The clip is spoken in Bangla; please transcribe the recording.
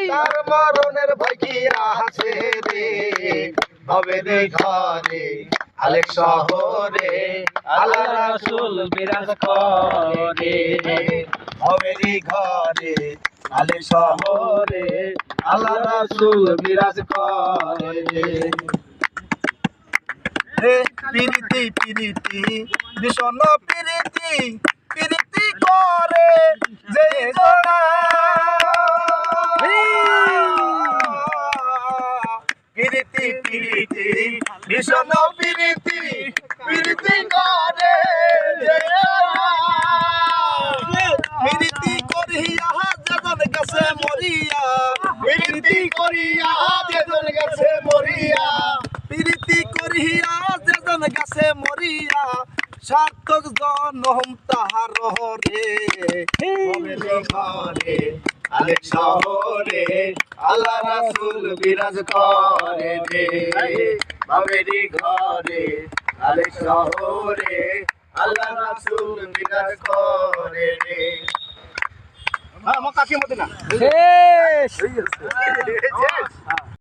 তার মরণের ভয় কি আছে রে হবে রে ঘরে আলেক শহরে আল্লাহ রাসূল বিরাজ করে হবে রে ঘরে আলেক শহরে আল্লাহ রাসূল বিরাজ করে রে পিরিতি পিরিতি ভীষণ পিরিতি পিরিতি করে যে জনা পিরিতি পিরিতি ভীষণ পিরিতি পিরিতি করে যে জনা পিরিতি করিয়া যেজন গেছে মরিয়া পিরিতি করিয়া যেজন গেছে মরিয়া পিরিতি করিয়া যেজন গেছে মরিয়া সার্থক জনম তাহার রে ঘরে আলেক শহরে আল্লাহ রাসূল বিরাজ করে রে বাবেরি ঘরে আলেক শহরে আল্লাহ রাসূল বিরাজ করে রে মক্কা কি মদিনা শেষ